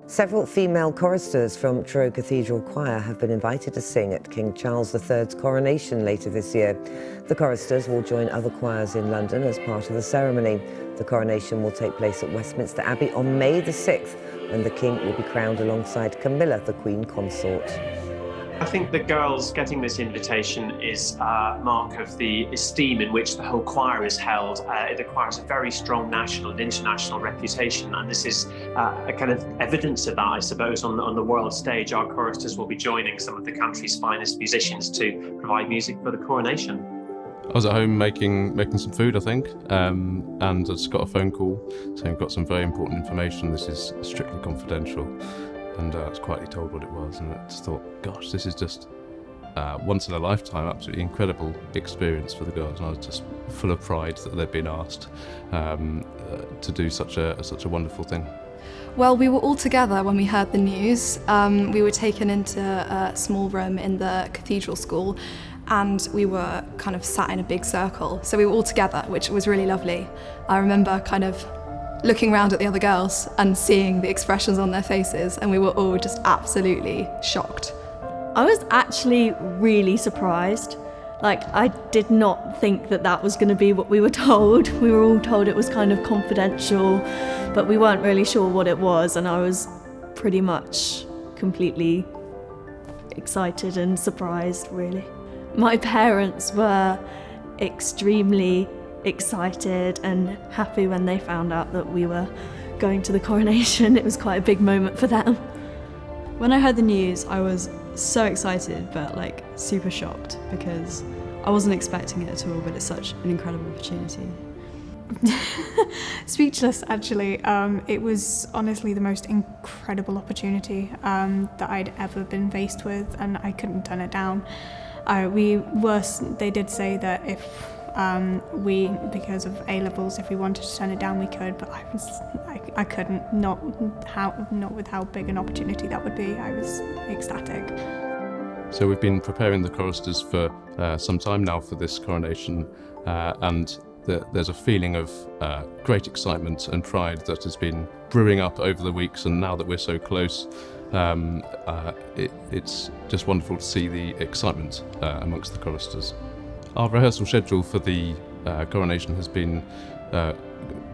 Several female choristers from Truro Cathedral Choir have been invited to sing at King Charles III's coronation later this year. The choristers will join other choirs in London as part of the ceremony. The coronation will take place at Westminster Abbey on May the 6th, when the King will be crowned alongside Camilla, the Queen Consort. I think the girls getting this invitation is a mark of the esteem in which the whole choir is held. The choir has a very strong national and international reputation, and this is a kind of evidence of that, I suppose, on the world stage. Our choristers will be joining some of the country's finest musicians to provide music for the coronation. I was at home making some food, I think, and I just got a phone call saying we've got some very important information. This is strictly confidential. And I was quietly told what it was, and I just thought, gosh, this is just once in a lifetime, absolutely incredible experience for the girls. And I was just full of pride that they'd been asked to do such a wonderful thing. Well, we were all together when we heard the news. We were taken into a small room in the Cathedral School, and we were kind of sat in a big circle. So we were all together, which was really lovely. I remember kind of looking around at the other girls and seeing the expressions on their faces, and we were all just absolutely shocked. I was actually really surprised. I did not think that was going to be what we were told. We were all told it was kind of confidential, but we weren't really sure what it was, and I was pretty much completely excited and surprised, really. My parents were extremely excited and happy when they found out that we were going to the coronation. It was quite a big moment for them. When I heard the news, I was so excited, but super shocked, because I wasn't expecting it at all, but it's such an incredible opportunity. Speechless, actually. It was honestly the most incredible opportunity that I'd ever been faced with, and I couldn't turn it down. They did say that if because of A-levels, if we wanted to turn it down, we could, but I couldn't, not with how big an opportunity that would be. I was ecstatic. So we've been preparing the choristers for some time now for this coronation, and there's a feeling of great excitement and pride that has been brewing up over the weeks, and now that we're so close, it's just wonderful to see the excitement amongst the choristers. Our rehearsal schedule for the coronation has been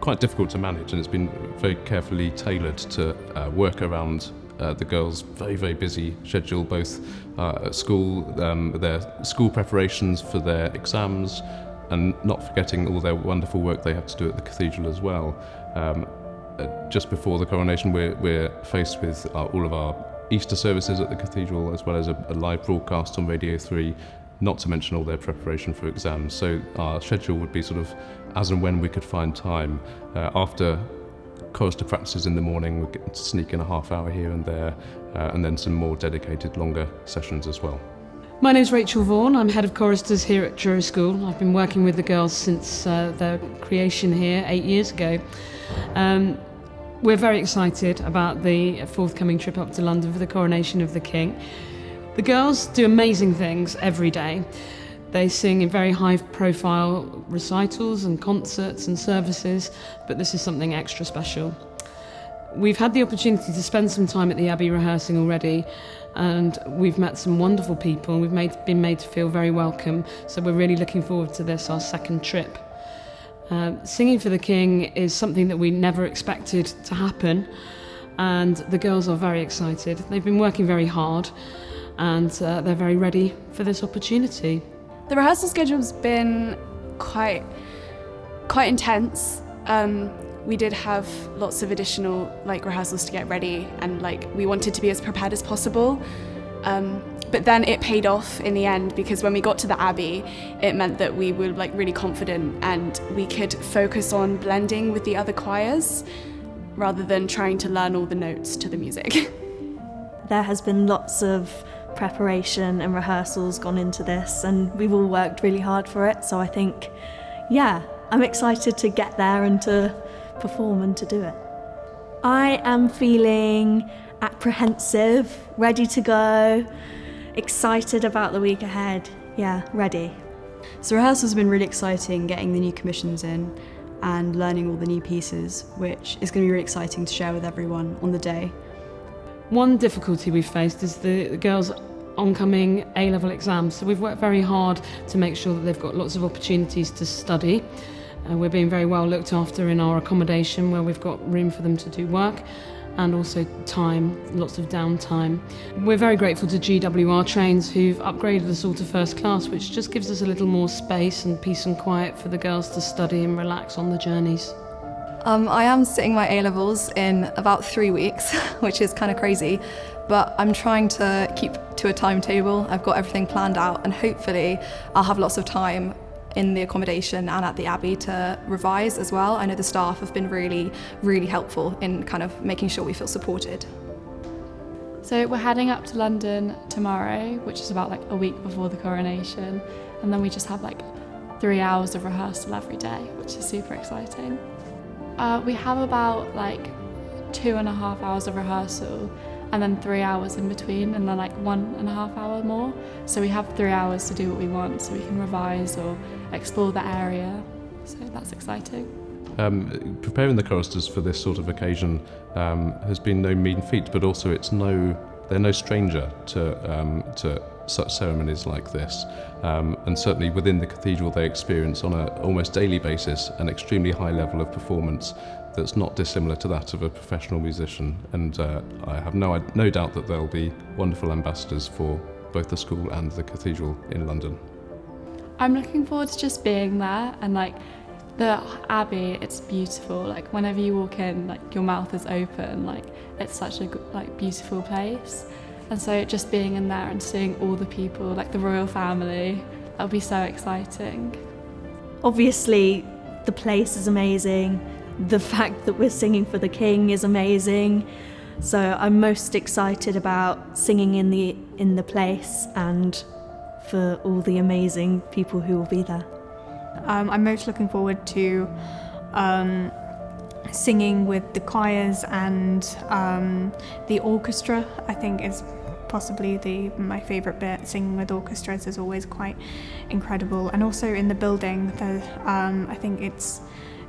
quite difficult to manage, and it's been very carefully tailored to work around the girls' very, very busy schedule, both at school, their school preparations for their exams, and not forgetting all their wonderful work they have to do at the cathedral as well. Just before the coronation, we're faced with all of our Easter services at the cathedral, as well as a live broadcast on Radio 3, not to mention all their preparation for exams. So our schedule would be sort of as and when we could find time. After chorister practices in the morning, we'd get to sneak in a half hour here and there, and then some more dedicated longer sessions as well. My name's Rachel Vaughen. I'm head of choristers here at Truro School. I've been working with the girls since their creation here 8 years ago. We're very excited about the forthcoming trip up to London for the coronation of the King. The girls do amazing things every day. They sing in very high-profile recitals and concerts and services, but this is something extra special. We've had the opportunity to spend some time at the Abbey rehearsing already, and we've met some wonderful people, and we've been made to feel very welcome, so we're really looking forward to this, our second trip. Singing for the King is something that we never expected to happen, and the girls are very excited. They've been working very hard, and they're very ready for this opportunity. The rehearsal schedule's been quite intense. We did have lots of additional rehearsals to get ready, and we wanted to be as prepared as possible. But then it paid off in the end, because when we got to the Abbey, it meant that we were really confident, and we could focus on blending with the other choirs rather than trying to learn all the notes to the music. There has been lots of preparation and rehearsals gone into this, and we've all worked really hard for it, so I think, I'm excited to get there and to perform and to do it. I am feeling apprehensive, ready to go, excited about the week ahead. Ready. So rehearsal's been really exciting, getting the new commissions in and learning all the new pieces, which is going to be really exciting to share with everyone on the day. One difficulty we've faced is the girls' oncoming A-level exams. So we've worked very hard to make sure that they've got lots of opportunities to study. We're being very well looked after in our accommodation, where we've got room for them to do work, and also time, lots of downtime. We're very grateful to GWR Trains, who've upgraded us all to first class, which just gives us a little more space and peace and quiet for the girls to study and relax on the journeys. I am sitting my A-levels in about 3 weeks, which is kind of crazy, but I'm trying to keep to a timetable. I've got everything planned out, and hopefully I'll have lots of time in the accommodation and at the Abbey to revise as well. I know the staff have been really, really helpful in kind of making sure we feel supported. So we're heading up to London tomorrow, which is about like a week before the coronation, and then we just have like 3 hours of rehearsal every day, which is super exciting. We have about like 2.5 hours of rehearsal, and then 3 hours in between, and then like 1.5 hour more. So we have 3 hours to do what we want, so we can revise or explore the area. So that's exciting. Preparing the choristers for this sort of occasion has been no mean feat, but also they're no stranger to such ceremonies like this. And certainly within the cathedral, they experience on an almost daily basis an extremely high level of performance that's not dissimilar to that of a professional musician. And I have no doubt that they'll be wonderful ambassadors for both the school and the cathedral in London. I'm looking forward to just being there, and like the Abbey, it's beautiful. Like whenever you walk in, like your mouth is open. Like it's such a like beautiful place. And so just being in there and seeing all the people, like the royal family, that would be so exciting. Obviously, the place is amazing. The fact that we're singing for the King is amazing. So I'm most excited about singing in the place and for all the amazing people who will be there. I'm most looking forward to singing with the choirs and the orchestra. I think is possibly my favourite bit. Singing with orchestras is always quite incredible, and also in the building. I think it's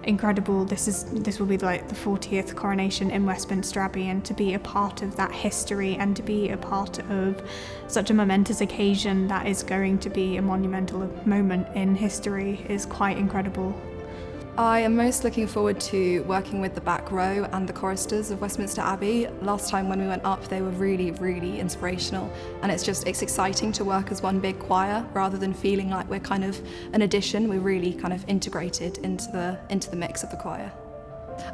incredible. This will be like the 40th coronation in Westminster Abbey, and to be a part of that history and to be a part of such a momentous occasion that is going to be a monumental moment in history is quite incredible. I am most looking forward to working with the back row and the choristers of Westminster Abbey. Last time when we went up, they were really, really inspirational, and it's exciting to work as one big choir rather than feeling like we're kind of an addition. We're really kind of integrated into the mix of the choir.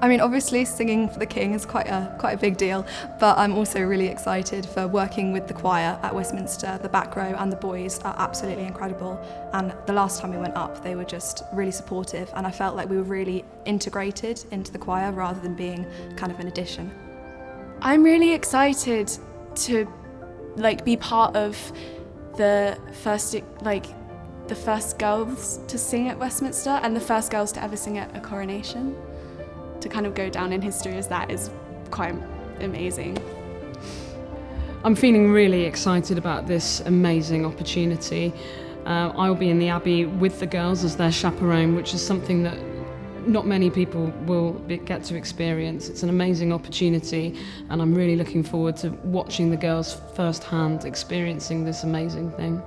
I mean, obviously singing for the King is quite a big deal, but I'm also really excited for working with the choir at Westminster. The back row and the boys are absolutely incredible, and the last time we went up they were just really supportive, and I felt like we were really integrated into the choir rather than being kind of an addition. I'm really excited to be part of the first girls to sing at Westminster and the first girls to ever sing at a coronation. To kind of go down in history as that is quite amazing. I'm feeling really excited about this amazing opportunity. I'll be in the Abbey with the girls as their chaperone, which is something that not many people will get to experience. It's an amazing opportunity, and I'm really looking forward to watching the girls firsthand experiencing this amazing thing.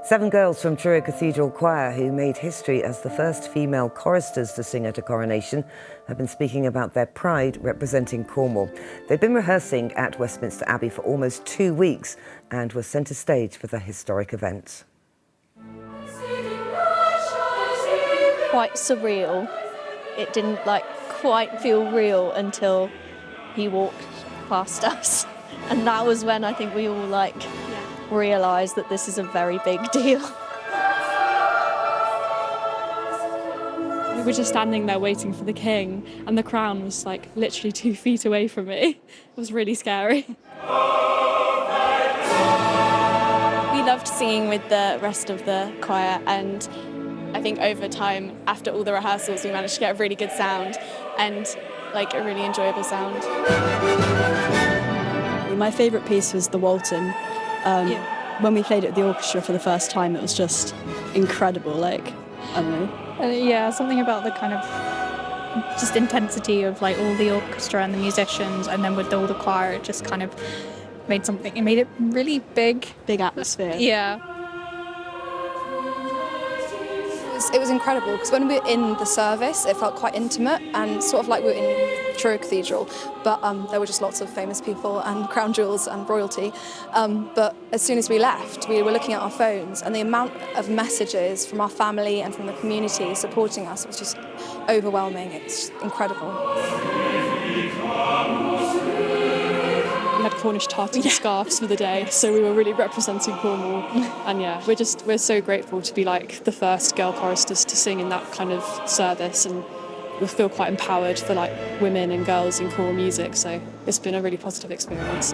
Seven girls from Truro Cathedral Choir, who made history as the first female choristers to sing at a coronation, have been speaking about their pride representing Cornwall. They've been rehearsing at Westminster Abbey for almost 2 weeks and were centre stage for the historic event. Quite surreal. It didn't quite feel real until he walked past us, and that was when I think we all realise that this is a very big deal. We were just standing there waiting for the King, and the crown was literally 2 feet away from me. It was really scary. We loved singing with the rest of the choir, and I think over time, after all the rehearsals, we managed to get a really good sound and a really enjoyable sound. My favourite piece was the Walton. When we played it with the orchestra for the first time, it was just incredible. I don't know. Yeah, something about the kind of just intensity of like all the orchestra and the musicians, and then with all the choir, it just kind of made something. It made it really big. Big atmosphere. Yeah. It was incredible because when we were in the service, it felt quite intimate and sort of like we were in Truro Cathedral, but there were just lots of famous people and crown jewels and royalty. But as soon as we left, we were looking at our phones, and the amount of messages from our family and from the community supporting us was just overwhelming. It's incredible. We had Cornish tartan scarves for the day, so we were really representing Cornwall. And yeah, we're so grateful to be like the first girl choristers to sing in that kind of service, and we feel quite empowered for like women and girls in choral music, so it's been a really positive experience.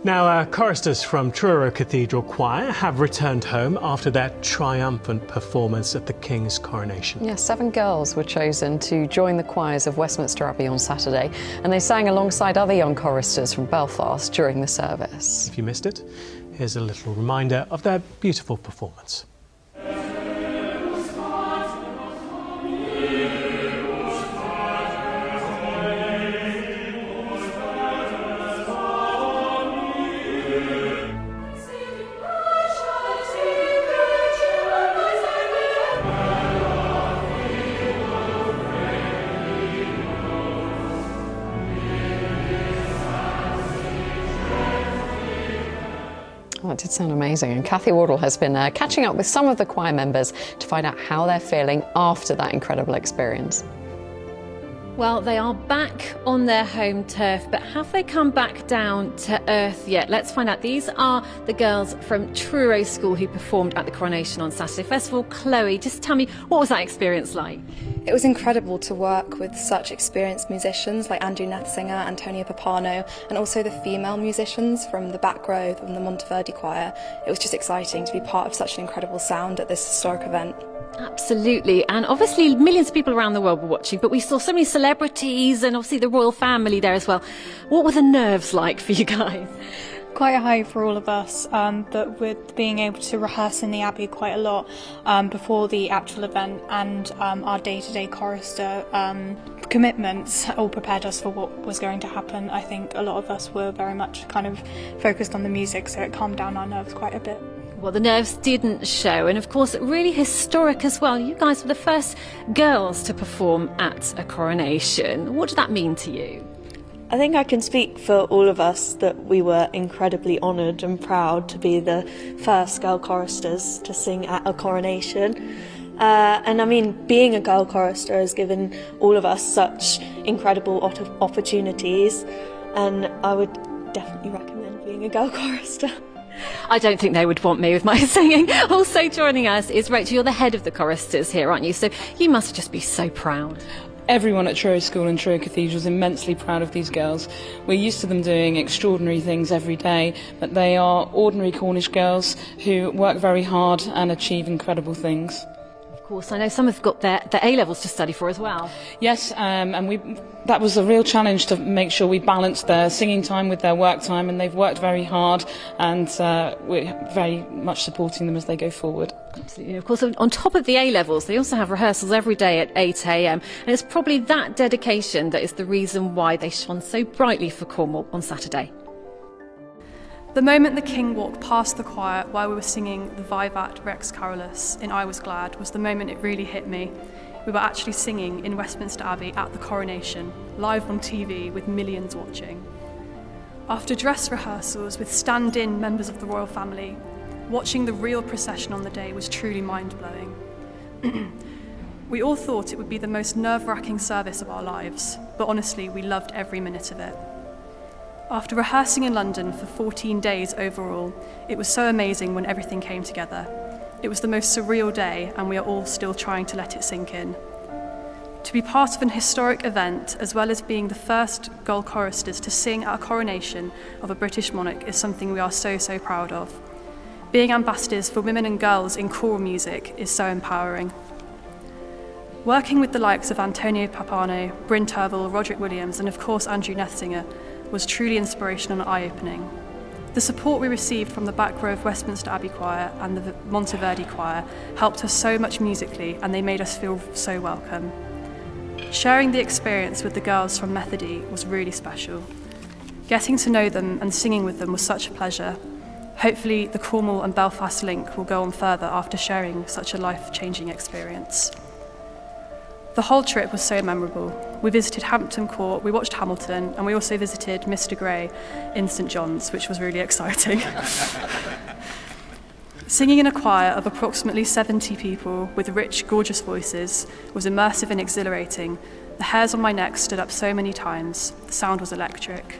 Now, choristers from Truro Cathedral Choir have returned home after their triumphant performance at the King's coronation. Yes, 7 girls were chosen to join the choirs of Westminster Abbey on Saturday, and they sang alongside other young choristers from Belfast during the service. If you missed it, here's a little reminder of their beautiful performance. Oh, it did sound amazing, and Cathy Wardle has been catching up with some of the choir members to find out how they're feeling after that incredible experience. Well, they are back on their home turf, but have they come back down to earth yet? Let's find out. These are the girls from Truro School who performed at the coronation on Saturday. First of all, Chloe, just tell me, what was that experience like? It was incredible to work with such experienced musicians like Andrew Nethsinger, Antonia Papano, and also the female musicians from the back row from the Monteverdi Choir. It was just exciting to be part of such an incredible sound at this historic event. Absolutely, and obviously millions of people around the world were watching, but we saw so many celebrities and obviously the royal family there as well. What were the nerves like for you guys? Quite high for all of us, but with being able to rehearse in the Abbey quite a lot before the actual event, and our day-to-day chorister commitments all prepared us for what was going to happen. I think a lot of us were very much kind of focused on the music, so it calmed down our nerves quite a bit. Well, the nerves didn't show, and of course really historic as well. You guys were the first girls to perform at a coronation. What did that mean to you? I think I can speak for all of us that we were incredibly honoured and proud to be the first girl choristers to sing at a coronation. And I mean, being a girl chorister has given all of us such incredible opportunities, and I would definitely recommend being a girl chorister. I don't think they would want me with my singing. Also joining us is Rachel. You're the head of the choristers here, aren't you? So you must just be so proud. Everyone at Truro School and Truro Cathedral is immensely proud of these girls. We're used to them doing extraordinary things every day, but they are ordinary Cornish girls who work very hard and achieve incredible things. Of course, I know some have got their A-levels to study for as well. Yes, and that was a real challenge to make sure we balanced their singing time with their work time, and they've worked very hard, and we're very much supporting them as they go forward. Absolutely. Of course, on top of the A-levels, they also have rehearsals every day at 8 a.m, and it's probably that dedication that is the reason why they shone so brightly for Cornwall on Saturday. The moment the King walked past the choir while we were singing the Vivat Rex Carolus in I Was Glad was the moment it really hit me. We were actually singing in Westminster Abbey at the coronation, live on TV with millions watching. After dress rehearsals with stand-in members of the royal family, watching the real procession on the day was truly mind-blowing. We all thought it would be the most nerve-wracking service of our lives, but honestly, we loved every minute of it. After rehearsing in London for 14 days overall, it was so amazing when everything came together. It was the most surreal day, and we are all still trying to let it sink in. To be part of an historic event, as well as being the first girl choristers to sing at a coronation of a British monarch, is something we are so proud of. Being ambassadors for women and girls in choral music is so empowering. Working with the likes of Antonia Papano, Bryn Terval, Roderick Williams, and of course Andrew Nethsinger was truly inspirational and eye-opening. The support we received from the back row of Westminster Abbey Choir and the Monteverdi Choir helped us so much musically, and they made us feel so welcome. Sharing the experience with the girls from Methody was really special. Getting to know them and singing with them was such a pleasure. Hopefully the Cornwall and Belfast link will go on further after sharing such a life-changing experience. The whole trip was so memorable. We visited Hampton Court, we watched Hamilton, and we also visited Mr. Gray in St John's, which was really exciting. Singing in a choir of approximately 70 people with rich, gorgeous voices was immersive and exhilarating. The hairs on my neck stood up so many times. The sound was electric.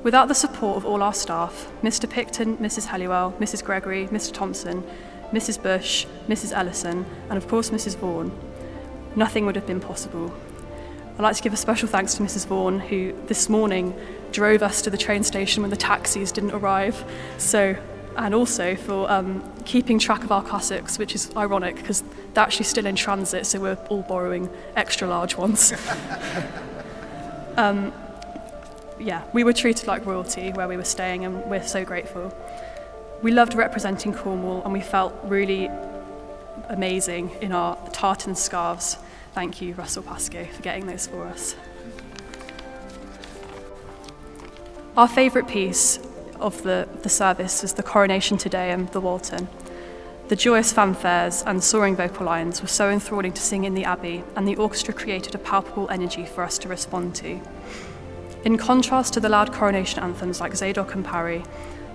Without the support of all our staff, Mr. Picton, Mrs. Helliwell, Mrs. Gregory, Mr. Thompson, Mrs. Bush, Mrs. Ellison, and of course Mrs. Vaughen, nothing would have been possible. I'd like to give a special thanks to Mrs. Vaughen, who this morning drove us to the train station when the taxis didn't arrive. And also for keeping track of our cassocks, which is ironic because they're actually still in transit, so we're all borrowing extra large ones. We were treated like royalty where we were staying, and we're so grateful. We loved representing Cornwall, and we felt really amazing in our tartan scarves. Thank you, Russell Pascoe, for getting those for us. Our favourite piece of the service was the Coronation Te Deum, the Walton. The joyous fanfares and soaring vocal lines were so enthralling to sing in the Abbey, and the orchestra created a palpable energy for us to respond to. In contrast to the loud coronation anthems like Zadok and Parry,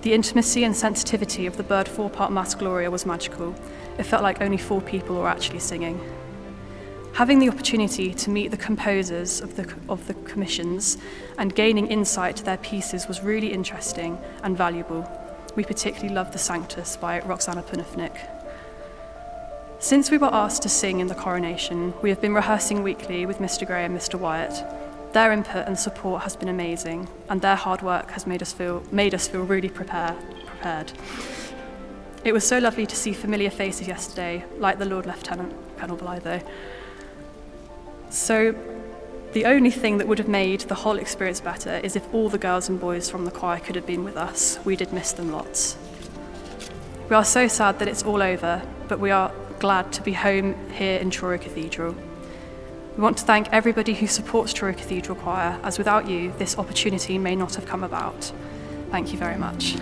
the intimacy and sensitivity of the Bird four-part Mass Gloria was magical. It felt like only 4 people were actually singing. Having the opportunity to meet the composers of the commissions and gaining insight to their pieces was really interesting and valuable. We particularly loved the Sanctus by Roxana Punifnik. Since we were asked to sing in the coronation, we have been rehearsing weekly with Mr. Gray and Mr. Wyatt. Their input and support has been amazing, and their hard work has made us feel really prepared. It was so lovely to see familiar faces yesterday, like the Lord Lieutenant, Colonel Blythe. So the only thing that would have made the whole experience better is if all the girls and boys from the choir could have been with us. We did miss them lots. We are so sad that it's all over, but we are glad to be home here in Truro Cathedral. We want to thank everybody who supports Truro Cathedral Choir, as without you, this opportunity may not have come about. Thank you very much.